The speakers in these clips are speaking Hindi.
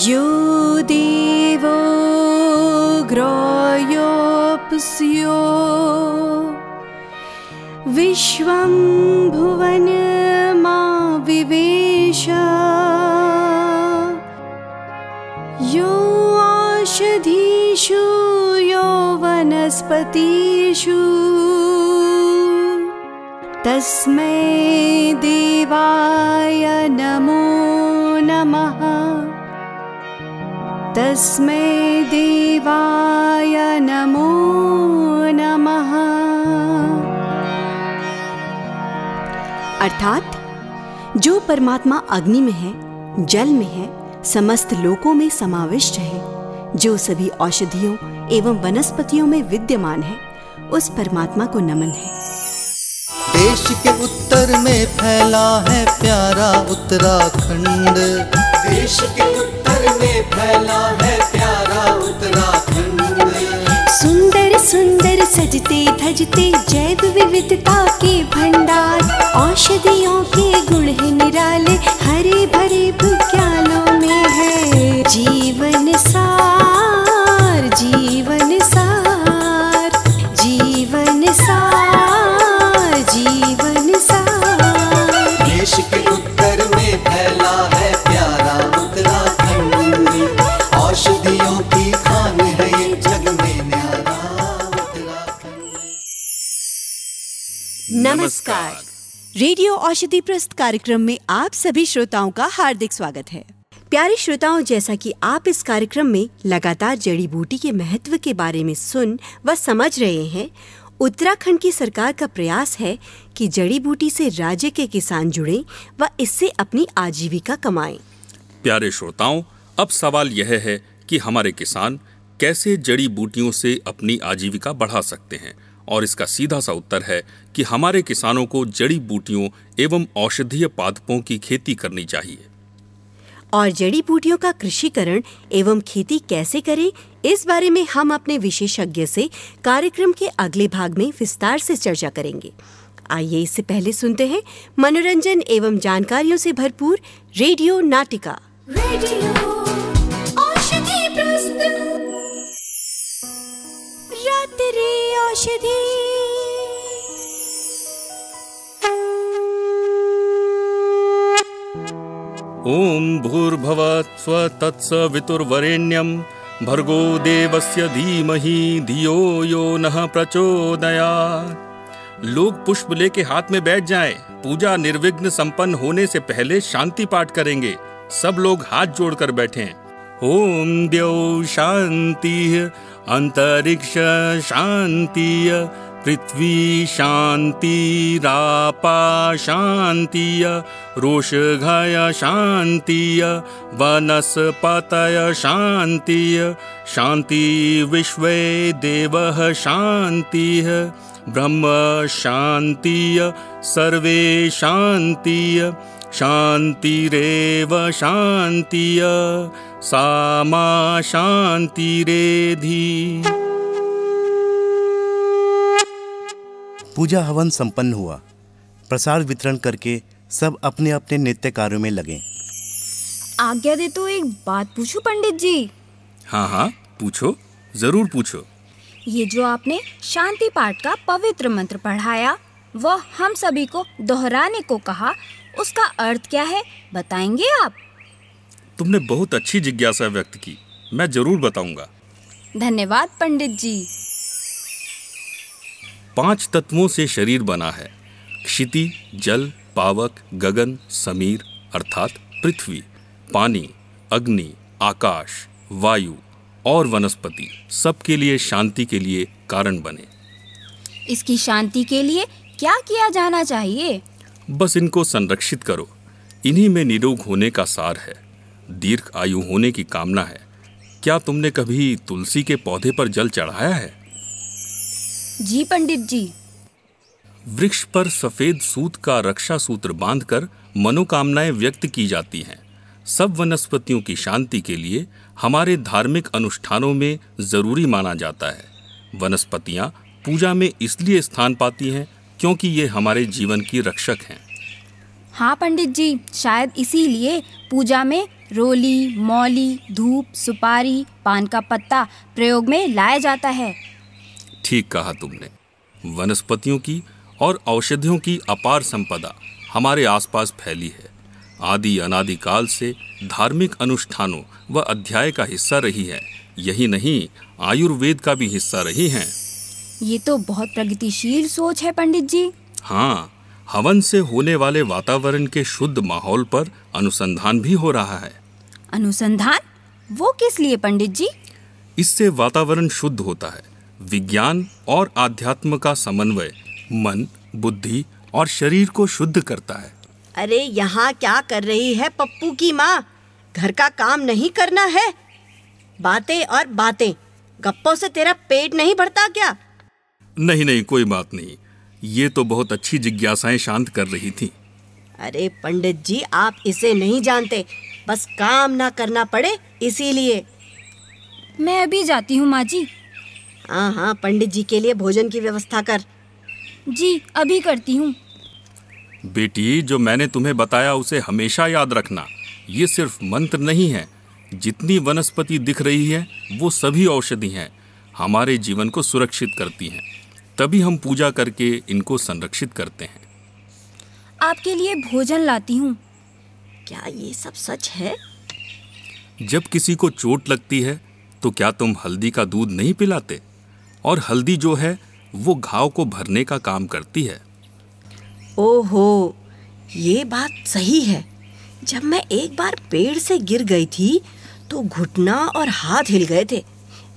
यो देवो ग्राह्योऽप्स्यो विश्वं भुवनमा विवेश यो औषधीषु यो वनस्पतिषु तस्मै देवाय नमो नमः। तस्मै देवाय नमो नमः। अर्थात जो परमात्मा अग्नि में है, जल में है, समस्त लोकों में समाविष्ट है, जो सभी औषधियों एवं वनस्पतियों में विद्यमान है, उस परमात्मा को नमन है। देश के उत्तर में फैला है प्यारा उत्तराखंड। देश के उत्तर में फैला है प्यारा उत्तराखंड। सुंदर सुंदर सजते धजते जैव विविधता के भंडार, औषधियों के गुण है निराले, हरे भरे बुग्यालों में है जीवन सार, जीवन सार, जीवन सार, जीवन सार। देश के उत्तर में फैला है प्यारा उत्तराखंड। औषधियों की खान है ये जग में न्यारा उत्तराखंड। नमस्कार। रेडियो औषधि प्रस्त कार्यक्रम में आप सभी श्रोताओं का हार्दिक स्वागत है। प्यारे श्रोताओं, जैसा कि आप इस कार्यक्रम में लगातार जड़ी बूटी के महत्व के बारे में सुन व समझ रहे हैं, उत्तराखंड की सरकार का प्रयास है कि जड़ी बूटी से राज्य के किसान जुड़ें व इससे अपनी आजीविका कमाएं। प्यारे श्रोताओं, अब सवाल यह है कि हमारे किसान कैसे जड़ी बूटियों से अपनी आजीविका बढ़ा सकते हैं, और इसका सीधा सा उत्तर है कि हमारे किसानों को जड़ी बूटियों एवं औषधीय पादपों की खेती करनी चाहिए। और जड़ी बूटियों का कृषिकरण एवं खेती कैसे करें, इस बारे में हम अपने विशेषज्ञ से कार्यक्रम के अगले भाग में विस्तार से चर्चा करेंगे। आइए इससे पहले सुनते हैं मनोरंजन एवं जानकारियों से भरपूर रेडियो नाटिका। रात्रि औषधि। ओम भूर्भुवः स्वः तत्सवितुर्वरेण्यं भर्गो देवस्य धीमहि धियो यो नः प्रचोदयात्। लोग पुष्प लेके हाथ में बैठ जाएं। पूजा निर्विघ्न संपन्न होने से पहले शांति पाठ करेंगे। सब लोग हाथ जोड़कर बैठें। ओम द्यौ शांतिः अंतरिक्ष शांतिः पृथ्वी शांतिरापा शांतिः रोषघय शांतिः वनस्पतय शांतिः शांति विश्वे देवः शांतिः ब्रह्म शांतिः सर्वे शांतिः शांतिरेव शांतिः सा मा शांतिरेधि। पूजा हवन संपन्न हुआ। प्रसाद वितरण करके सब अपने अपने नित्य कार्यों में लगे। आज्ञा दे तो एक बात पूछूं पंडित जी? हाँ हाँ पूछो, जरूर पूछो। ये जो आपने शांति पाठ का पवित्र मंत्र पढ़ाया, वह हम सभी को दोहराने को कहा, उसका अर्थ क्या है, बताएंगे आप? तुमने बहुत अच्छी जिज्ञासा व्यक्त की, मैं जरूर बताऊंगा। धन्यवाद पंडित जी। 5 तत्वों से शरीर बना है। क्षिति, जल, पावक, गगन, समीर अर्थात पृथ्वी, पानी, अग्नि, आकाश, वायु और वनस्पति सबके लिए शांति के लिए कारण बने। इसकी शांति के लिए क्या किया जाना चाहिए? बस इनको संरक्षित करो। इन्हीं में निरोग होने का सार है, दीर्घ आयु होने की कामना है। क्या तुमने कभी तुलसी के पौधे पर जल चढ़ाया है? जी पंडित जी। वृक्ष पर सफेद सूत का रक्षा सूत्र बांधकर मनोकामनाएं व्यक्त की जाती हैं। सब वनस्पतियों की शांति के लिए हमारे धार्मिक अनुष्ठानों में जरूरी माना जाता है। वनस्पतियां पूजा में इसलिए स्थान पाती हैं क्योंकि ये हमारे जीवन की रक्षक हैं। हाँ पंडित जी, शायद इसीलिए पूजा में रोली, मौली, धूप, सुपारी, पान का पत्ता प्रयोग में लाया जाता है। ठीक कहा तुमने। वनस्पतियों की और औषधियों की अपार संपदा हमारे आसपास फैली है। आदि अनादि काल से धार्मिक अनुष्ठानों व अध्याय का हिस्सा रही है। यही नहीं, आयुर्वेद का भी हिस्सा रही हैं। ये तो बहुत प्रगतिशील सोच है पंडित जी। हाँ, हवन से होने वाले वातावरण के शुद्ध माहौल पर अनुसंधान भी हो रहा है। अनुसंधान? वो किस लिए पंडित जी? इससे वातावरण शुद्ध होता है। विज्ञान और आध्यात्म का समन्वय मन, बुद्धि और शरीर को शुद्ध करता है। अरे यहाँ क्या कर रही है पप्पू की माँ? घर का काम नहीं करना है? बातें और बातें, गप्पों से तेरा पेट नहीं भरता क्या? नहीं, कोई बात नहीं। ये तो बहुत अच्छी जिज्ञासाएं शांत कर रही थी। अरे पंडित जी, आप इसे नहीं जानते, बस काम ना करना पड़े इसीलिए। मैं अभी जाती हूँ माँ जी। हाँ, पंडित जी के लिए भोजन की व्यवस्था कर। जी, अभी करती हूँ। बेटी, जो मैंने तुम्हें बताया उसे हमेशा याद रखना। ये सिर्फ मंत्र नहीं है। जितनी वनस्पति दिख रही है वो सभी औषधि हैं, हमारे जीवन को सुरक्षित करती हैं। तभी हम पूजा करके इनको संरक्षित करते हैं। आपके लिए भोजन लाती हूँ। क्या ये सब सच है? जब किसी को चोट लगती है तो क्या तुम हल्दी का दूध नहीं पिलाते? और हल्दी जो है वो घाव को भरने का काम करती है। ओहो, ये बात सही है। जब मैं एक बार पेड़ से गिर गई थी तो घुटना और हाथ हिल गए थे।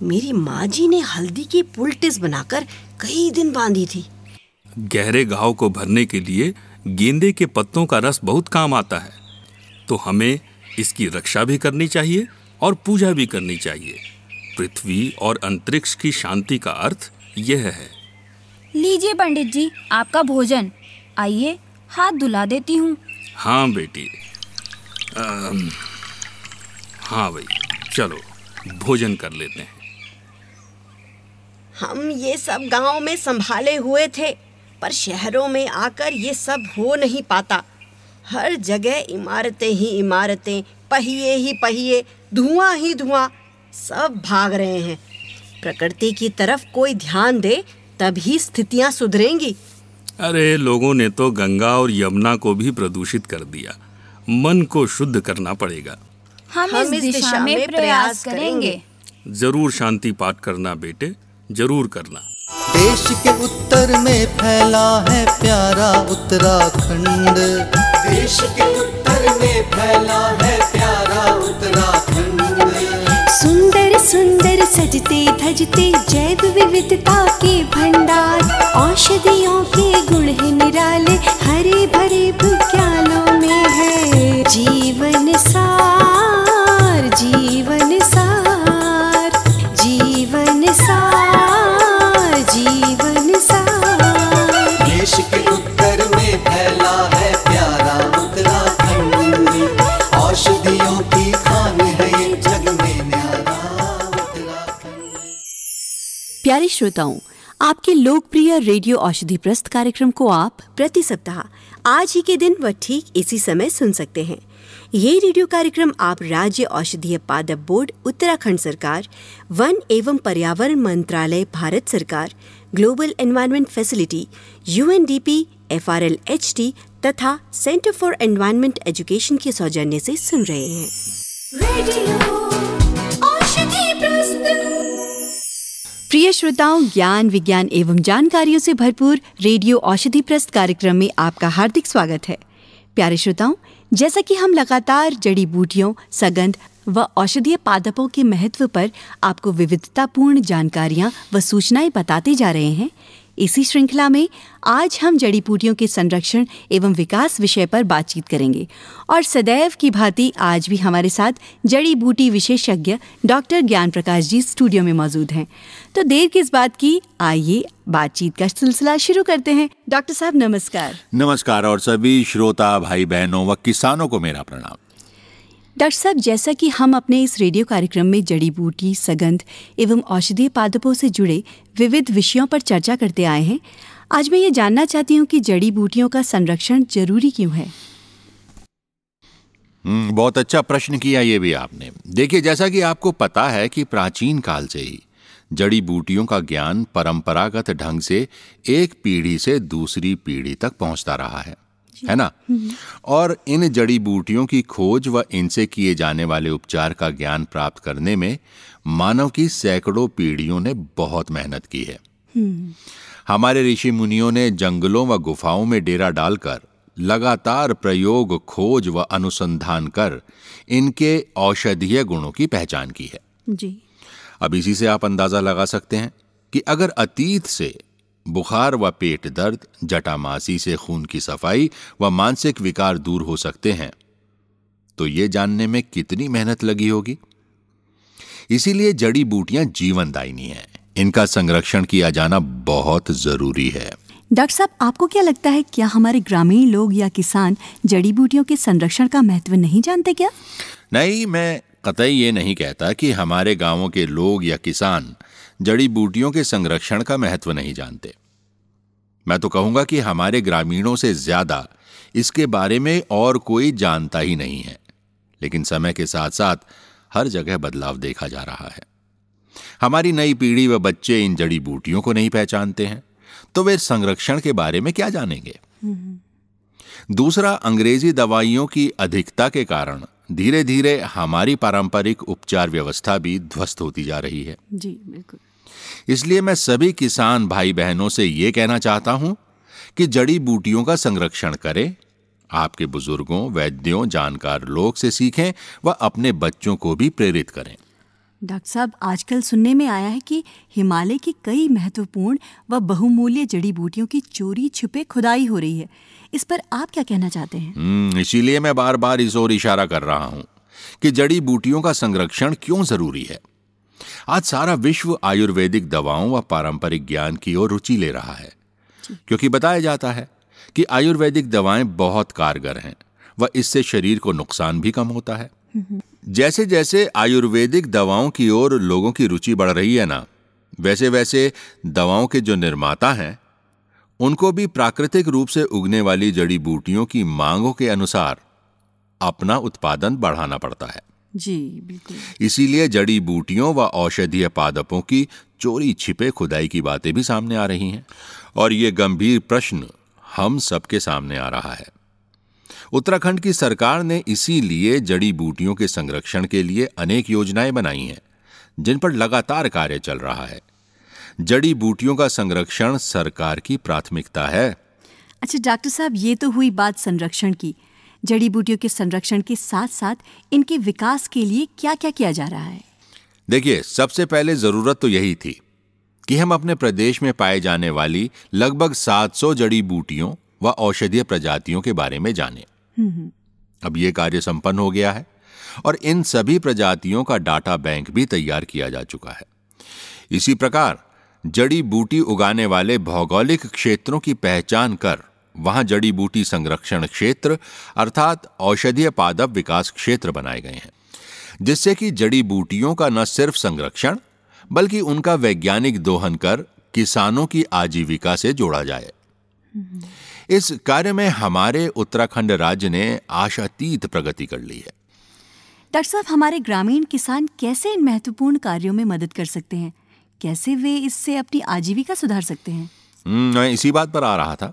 मेरी माँ जी ने हल्दी की पुलटिस बनाकर कई दिन बांधी थी। गहरे घाव को भरने के लिए गेंदे के पत्तों का रस बहुत काम आता है। तो हमें इसकी रक्षा भी करनी चाहिए और पूजा भी करनी चाहिए। पृथ्वी और अंतरिक्ष की शांति का अर्थ यह है। लीजिए पंडित जी, आपका भोजन। आइए, हाथ धुला देती हूँ। हाँ बेटी। हाँ भाई, चलो भोजन कर लेते हैं। हम ये सब गांव में संभाले हुए थे, पर शहरों में आकर ये सब हो नहीं पाता। हर जगह इमारतें ही इमारतें, पहिए ही पहिए, धुआं ही धुआं, सब भाग रहे हैं। प्रकृति की तरफ कोई ध्यान दे तभी स्थितियां सुधरेंगी। अरे, लोगों ने तो गंगा और यमुना को भी प्रदूषित कर दिया। मन को शुद्ध करना पड़ेगा। हम इस दिशा में प्रयास करेंगे। जरूर शांति पाठ करना बेटे, जरूर करना। देश के उत्तर में फैला है प्यारा उत्तराखंड। देश के उत्तर में फैला है प्यारा उत्तराखंड। सुंदर सुंदर सजते धजते जैव विविधता के भंडार, औषधियों के गुण है निराले, हरे भरे बुग्यालों में है जीवन सार, जीवन सार, जीवन सार, जीवन सार। देश के उत्तर में फैला है प्यारा उत्तराखंड। औषधियों की खान है ये जग में न्यारा उत्तराखंड। प्यारे श्रोताओं, आपके लोकप्रिय रेडियो औषधि प्रस्त कार्यक्रम को आप प्रति सप्ताह आज ही के दिन व ठीक इसी समय सुन सकते हैं। ये रेडियो कार्यक्रम आप राज्य औषधीय पादप बोर्ड उत्तराखंड सरकार, वन एवं पर्यावरण मंत्रालय भारत सरकार, global environment facility UNDP FRL-HT तथा सेंटर फॉर एनवायरनमेंट एजुकेशन के सौजन्य से सुन रहे हैं। प्रिय श्रोताओं, ज्ञान विज्ञान एवं जानकारियों से भरपूर रेडियो औषधि प्रस्त कार्यक्रम में आपका हार्दिक स्वागत है। प्यारे श्रोताओं, जैसा कि हम लगातार जड़ी बूटियों, सगंध व औषधीय पादपों के महत्व पर आपको विविधतापूर्ण जानकारियां व सूचनाएं बताते जा रहे हैं, इसी श्रृंखला में आज हम जड़ी बूटियों के संरक्षण एवं विकास विषय पर बातचीत करेंगे। और सदैव की भांति आज भी हमारे साथ जड़ी बूटी विशेषज्ञ डॉक्टर ज्ञान प्रकाश जी स्टूडियो में मौजूद हैं। तो देर किस बात की, आइए बातचीत का सिलसिला शुरू करते हैं। डॉक्टर साहब नमस्कार। नमस्कार, और सभी श्रोता भाई बहनों व किसानों को मेरा प्रणाम। डॉक्टर साहब, जैसा कि हम अपने इस रेडियो कार्यक्रम में जड़ी बूटी, सगंध एवं औषधीय पादपों से जुड़े विविध विषयों पर चर्चा करते आए हैं, आज मैं ये जानना चाहती हूँ कि जड़ी बूटियों का संरक्षण जरूरी क्यों है। हम इस दिशा में प्रयास करेंगे। जरूर करना। बहुत अच्छा प्रश्न किया ये भी आपने। देखिए, जैसा कि आपको पता है कि प्राचीन काल से ही जड़ी बूटियों का ज्ञान परंपरागत ढंग से एक पीढ़ी से दूसरी पीढ़ी तक पहुंचता रहा है ना? और इन जड़ी बूटियों की खोज व इनसे किए जाने वाले उपचार का ज्ञान प्राप्त करने में मानव की सैकड़ों पीढ़ियों ने बहुत मेहनत की है। हमारे ऋषि मुनियों ने जंगलों व गुफाओं में डेरा डालकर लगातार प्रयोग, खोज व अनुसंधान कर इनके औषधीय गुणों की पहचान की है जी। अब इसी से आप अंदाजा लगा सकते हैं कि अगर अतीत से बुखार व पेट दर्द, जटामासी से खून की सफाई व मानसिक विकार दूर हो सकते हैं, तो ये जानने में कितनी मेहनत लगी होगी। इसीलिए जड़ी बूटियां जीवनदायिनी हैं। इनका संरक्षण किया जाना बहुत जरूरी है। डॉक्टर साहब, आपको क्या लगता है, क्या हमारे ग्रामीण लोग या किसान जड़ी बूटियों के संरक्षण का महत्व नहीं जानते क्या? नहीं, मैं कतई ये नहीं कहता कि हमारे गांवों के लोग या किसान जड़ी बूटियों के संरक्षण का महत्व नहीं जानते। मैं तो कहूंगा कि हमारे ग्रामीणों से ज्यादा इसके बारे में और कोई जानता ही नहीं है। लेकिन समय के साथ साथ हर जगह बदलाव देखा जा रहा है। हमारी नई पीढ़ी व बच्चे इन जड़ी बूटियों को नहीं पहचानते हैं, तो वे संरक्षण के बारे में क्या जानेंगे। दूसरा, अंग्रेजी दवाइयों की अधिकता के कारण धीरे धीरे हमारी पारंपरिक उपचार व्यवस्था भी ध्वस्त होती जा रही है। जी बिल्कुल। इसलिए मैं सभी किसान भाई बहनों से यह कहना चाहता हूं कि जड़ी बूटियों का संरक्षण करें। आपके बुजुर्गों, वैद्यों, जानकार लोग से सीखें व अपने बच्चों को भी प्रेरित करें। डॉक्टर साहब, आजकल सुनने में आया है कि हिमालय की कई महत्वपूर्ण व बहुमूल्य जड़ी बूटियों की चोरी छिपे खुदाई हो रही है। इस पर आप क्या कहना चाहते हैं? इसीलिए मैं बार बार इस ओर इशारा कर रहा हूं कि जड़ी बूटियों का संरक्षण क्यों जरूरी है। आज सारा विश्व आयुर्वेदिक दवाओं व पारंपरिक ज्ञान की ओर रुचि ले रहा है, क्योंकि बताया जाता है कि आयुर्वेदिक दवाएं बहुत कारगर हैं व इससे शरीर को नुकसान भी कम होता है। जैसे जैसे आयुर्वेदिक दवाओं की ओर लोगों की रुचि बढ़ रही है ना, वैसे वैसे दवाओं के जो निर्माता हैं उनको भी प्राकृतिक रूप से उगने वाली जड़ी बूटियों की मांगों के अनुसार अपना उत्पादन बढ़ाना पड़ता है। जी बिल्कुल। इसीलिए जड़ी बूटियों व औषधीय पादपों की चोरी छिपे खुदाई की बातें भी सामने आ रही हैं, और ये गंभीर प्रश्न हम सबके सामने आ रहा है। उत्तराखंड की सरकार ने इसीलिए जड़ी बूटियों के संरक्षण के लिए अनेक योजनाएं बनाई हैं, जिन पर लगातार कार्य चल रहा है। जड़ी बूटियों का संरक्षण सरकार की प्राथमिकता है। अच्छा डॉक्टर साहब, ये तो हुई बात संरक्षण की। जड़ी बूटियों के संरक्षण के साथ साथ इनके विकास के लिए क्या क्या किया जा रहा है? देखिए, सबसे पहले जरूरत तो यही थी कि हम अपने प्रदेश में पाए जाने वाली लगभग 700 जड़ी बूटियों व औषधीय प्रजातियों के बारे में जानें। अब यह कार्य संपन्न हो गया है और इन सभी प्रजातियों का डाटा बैंक भी तैयार किया जा चुका है। इसी प्रकार जड़ी बूटी उगाने वाले भौगोलिक क्षेत्रों की पहचान कर वहां जड़ी बूटी संरक्षण क्षेत्र अर्थात औषधीय पादप विकास क्षेत्र बनाए गए हैं, जिससे कि जड़ी बूटियों का न सिर्फ संरक्षण बल्कि उनका वैज्ञानिक दोहन कर किसानों की आजीविका से जोड़ा जाए। इस कार्य में हमारे उत्तराखंड राज्य ने आशातीत प्रगति कर ली है। डॉक्टर साहब, हमारे ग्रामीण किसान कैसे इन महत्वपूर्ण कार्यों में मदद कर सकते हैं? कैसे वे इससे अपनी आजीविका सुधार सकते हैं? मैं इसी बात पर आ रहा था।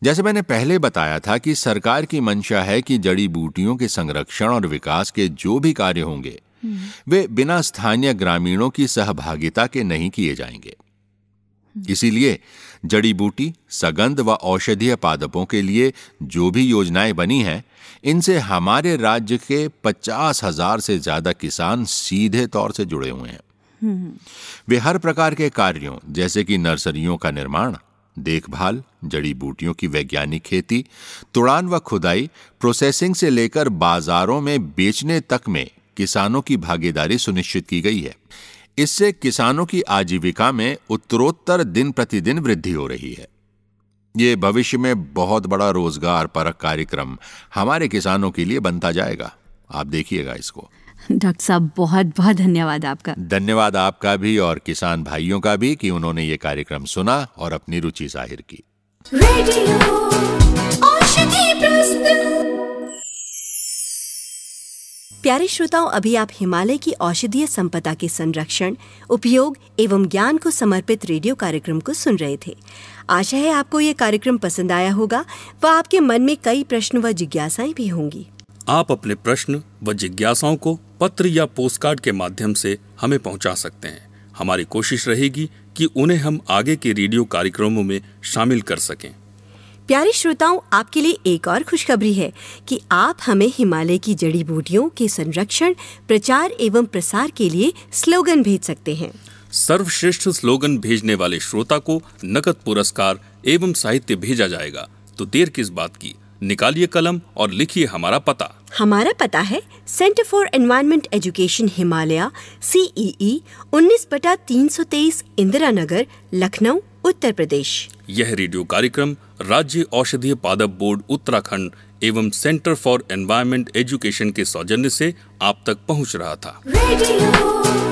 जैसे मैंने पहले बताया था कि सरकार की मंशा है कि जड़ी बूटियों के संरक्षण और विकास के जो भी कार्य होंगे वे बिना स्थानीय ग्रामीणों की सहभागिता के नहीं किए जाएंगे। इसीलिए जड़ी बूटी, सगंध व औषधीय पादपों के लिए जो भी योजनाएं बनी हैं, इनसे हमारे राज्य के 50,000 से ज्यादा किसान सीधे तौर से जुड़े हुए हैं। वे हर प्रकार के कार्यों जैसे कि नर्सरियों का निर्माण, देखभाल, जड़ी बूटियों की वैज्ञानिक खेती, तुड़ान व खुदाई, प्रोसेसिंग से लेकर बाजारों में बेचने तक में किसानों की भागीदारी सुनिश्चित की गई है। इससे किसानों की आजीविका में उत्तरोत्तर दिन प्रतिदिन वृद्धि हो रही है। ये भविष्य में बहुत बड़ा रोजगार परक कार्यक्रम हमारे किसानों के लिए बनता जाएगा। आप देखिएगा इसको। डॉक्टर साहब, बहुत बहुत धन्यवाद आपका। धन्यवाद आपका भी और किसान भाइयों का भी कि उन्होंने ये कार्यक्रम सुना और अपनी रुचि जाहिर की। रेडियो औषधि प्रस्तुत। प्यारे श्रोताओं, अभी आप हिमालय की औषधीय संपदा के संरक्षण, उपयोग एवं ज्ञान को समर्पित रेडियो कार्यक्रम को सुन रहे थे। आशा है आपको ये कार्यक्रम पसंद आया होगा व आपके मन में कई प्रश्न व जिज्ञासाएं भी होंगी। आप अपने प्रश्न व जिज्ञासाओं को पत्र या पोस्टकार्ड के माध्यम से हमें पहुंचा सकते हैं। हमारी कोशिश रहेगी कि उन्हें हम आगे के रेडियो कार्यक्रमों में शामिल कर सकें। प्यारे श्रोताओं, आपके लिए एक और खुशखबरी है कि आप हमें हिमालय की जड़ी बूटियों के संरक्षण, प्रचार एवं प्रसार के लिए स्लोगन भेज सकते हैं। सर्वश्रेष्ठ स्लोगन भेजने वाले श्रोता को नकद पुरस्कार एवं साहित्य भेजा जाएगा। तो देर किस बात की, निकालिए कलम और लिखिए हमारा पता। हमारा पता है centre for environment education Himalaya, CEE 19/323 Indira Nagar, Lucknow, Uttar Pradesh. यह रेडियो कार्यक्रम राज्य औषधीय पादप बोर्ड उत्तराखंड एवं सेंटर फॉर एनवायरमेंट एजुकेशन के सौजन्य से आप तक पहुंच रहा था। रेडियो